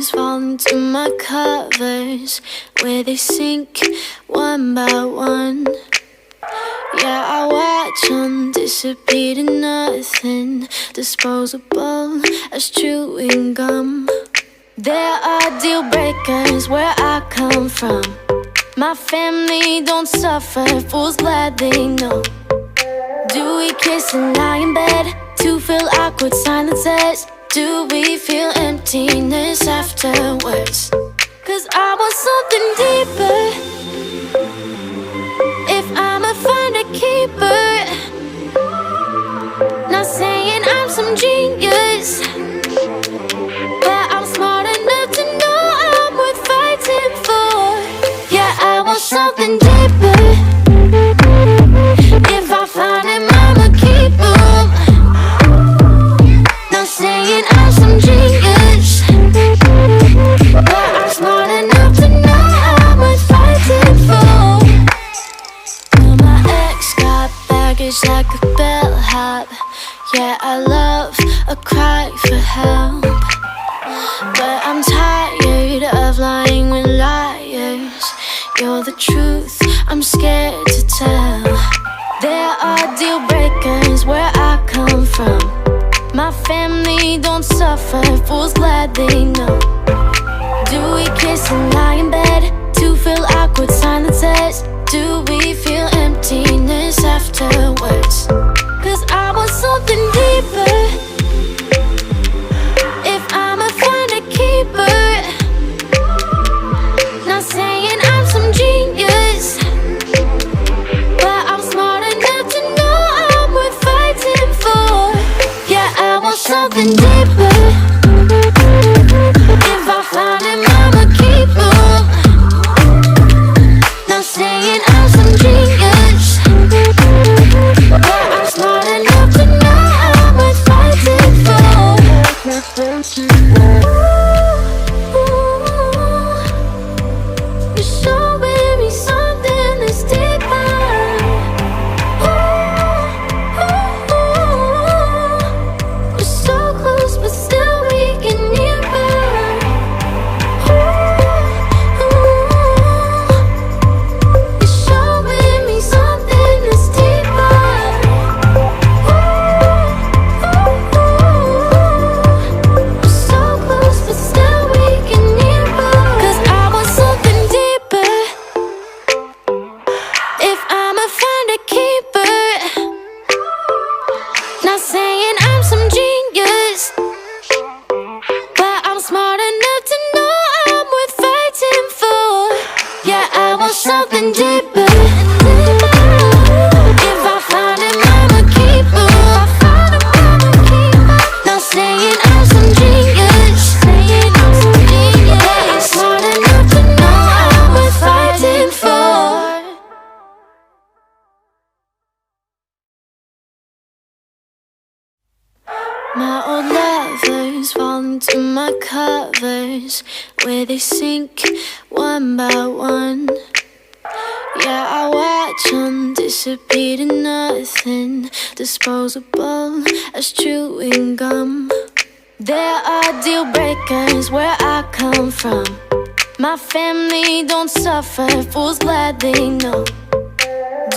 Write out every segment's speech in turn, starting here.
lovers fall into my covers, where they sink one by one. Yeah, I watch them disappear to nothing, disposable as chewing gum. There are deal breakers where I come from. My family don't suffer, fools glad they know. Do we kiss and lie in bed to fill awkward silences? Do we feel emptiness afterwards? 'Cause I want something deeper. If I'ma find a keeper, not saying I'm some genius, but I'm smart enough to know I'm worth fighting for. Yeah, I want something deeper. If I find him, I'ma keep him. Not saying I'm some genius, but I'm smart enough to know I'm worth fighting for. Well, my ex got baggage like a bellhop. Yeah, I love a cry for help, but I'm tired of lying with liars. You're the truth, I'm scared to tell. There are deal breakers where I come from. My family don't suffer, fools glad they know. Do we kiss and lie in bed to fill awkward silences? Do we feel emptiness afterwards? 'Cause I want something deeper. If I'ma find a keeper, not saying I'm some genius, but I'm smart enough to know I'm worth fighting for. Yeah, I want something deeper. If I find him, I'ma keep him. Not saying I'm some genius, but I'm smart enough to know I'm worth fighting for. You're showing me something that's deeper. We're so close, but still we get nearer. You're showing me something that's deeper. We're so close, but still we get nearer. 'Cause I want something deeper. If I'ma find a keeper, not saying I'm some genius, but I'm smart enough to know I'm worth fighting for. Yeah, I want something deeper. If I find him, I'ma keep him. Not saying I'm some genius, but I'm smart enough to know I'm worth fighting for. My old lovers fall into my covers, where they sink one by one. Yeah, I watch them disappear to nothing, disposable as chewing gum. There are deal breakers where I come from. My family don't suffer, fools glad they know.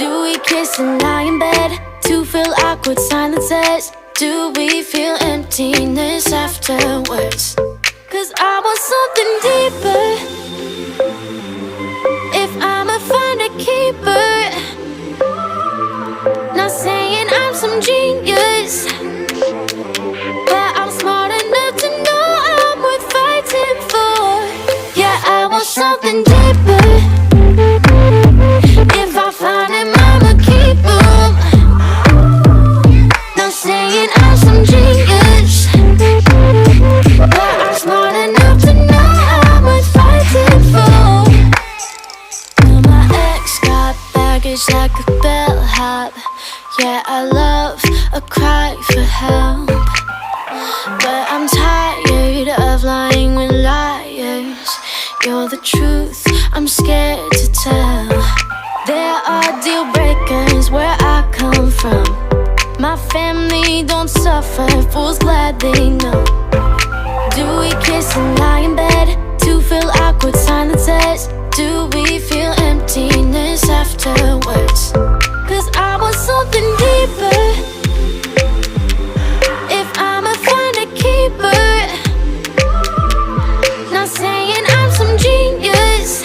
Do we kiss and lie in bed to fill awkward silences? Do we feel emptiness afterwards? 'Cause I want something deeper. If I'ma find a keeper, not saying I'm some genius, but I'm smart enough to know I'm worth fighting for. Yeah, I want something deeper. If I find him, I'ma keep him. Not saying I'm some genius, but I'm smart enough to know I'm worth fighting for. Well, my ex got baggage like a bellhop. Yeah, I love a cry for help, but I'm tired of lying with liars. You're the truth, I'm scared to tell. There are deal breakers where I come from. My family don't suffer, fools glad they know. Do we kiss and lie in bed awkward silences? Do we feel emptiness afterwards? 'Cause I want something deeper. If I'ma find a keeper, not saying I'm some genius,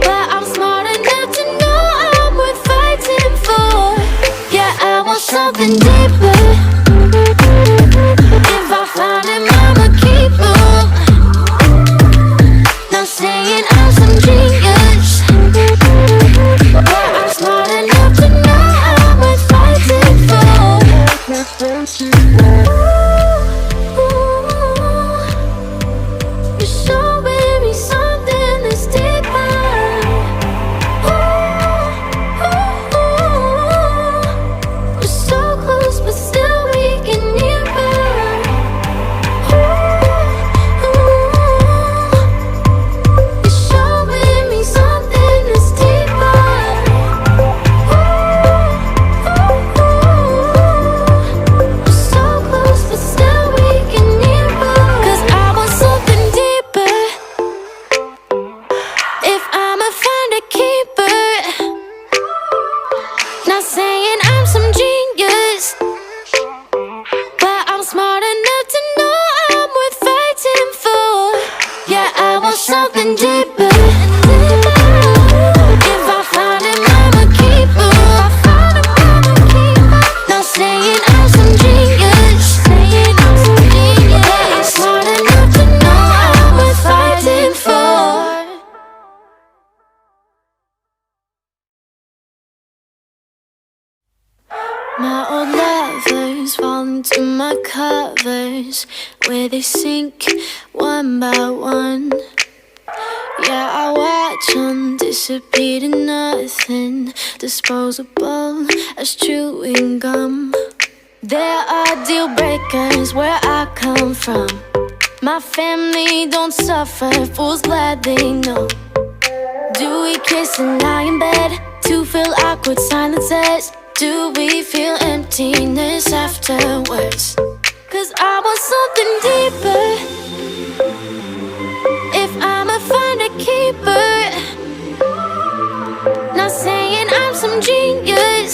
but I'm smart enough to know I'm worth fighting for. Yeah, I want something deeper. If I find him, I'ma keep him. Not saying I'm some genius, but I'm smart enough to know I'm worth fighting for. You're showing me something that's deeper. We're so close, but still we get nearer. You're showing me something that's deeper. We're so close, but still we get nearer. 'Cause I want something deeper. If I'ma find a keeper, not saying I'm some genius, but I'm smart enough to know I'm worth fighting for. Yeah, I want something deeper. If I find him, I'ma keep him. Not saying I'm some genius, smart enough to know I'm worth fighting for. My old lovers fall into my covers, where they sink one by one. Yeah, I watch them disappear to nothing, disposable as chewing gum. There are deal breakers where I come from. My family don't suffer, fools gladly know. Do we kiss and lie in bed to fill awkward silences? Do we feel emptiness afterwards? 'Cause I want something deeper. If I'ma find a keeper, not saying I'm some genius,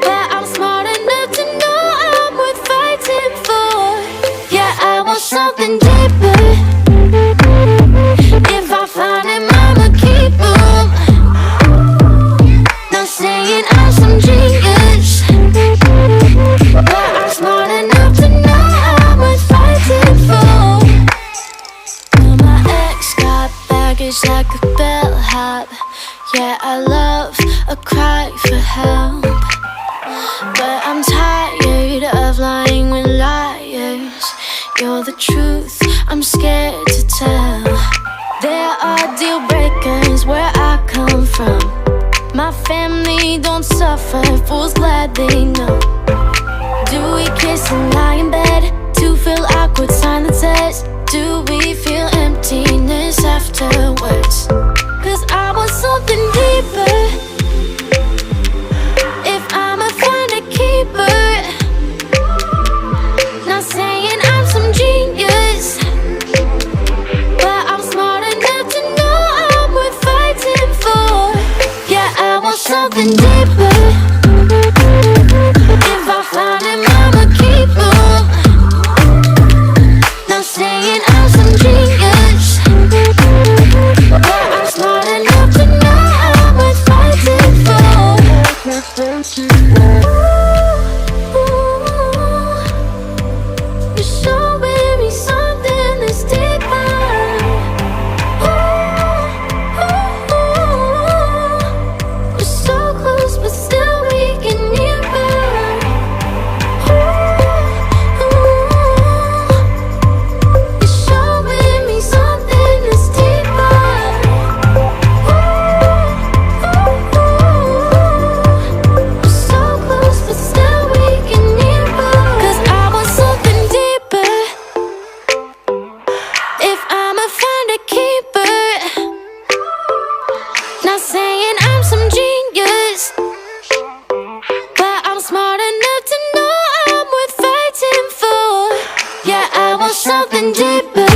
but I'm smart enough to know I'm worth fighting for. Yeah, I want something deeper. If I find him, I'ma keep him. Not saying I'm some genius, but I'm smart enough to know I'm worth fighting for. Well, my ex got baggage like a bellhop. Yeah, I love a cry for help, but I'm tired of lying with liars. You're the truth, I'm scared to tell. There are deal breakers where I come from. My family don't suffer, fools gladly know. Do we kiss and lie in bed to fill awkward silences? Do we feel emptiness afterwards? 'Cause I want something deeper. If I'ma find a keeper, not saying I'm some genius, but I'm smart enough to know I'm worth fighting for. Yeah, I want something deeper. If I find him, I'ma keep him. Not saying I'm some genius, but I'm smart enough to know I'm worth fighting for. You're showing me something that's deeper. We're so close, but still we get nearer. You're showing me something that's deeper. We're so close, but still we get nearer. 'Cause I want something deeper. If I'ma find a keeper, not saying I'm some genius, but I'm smart enough to know I'm worth fighting for. Yeah, I want something deeper.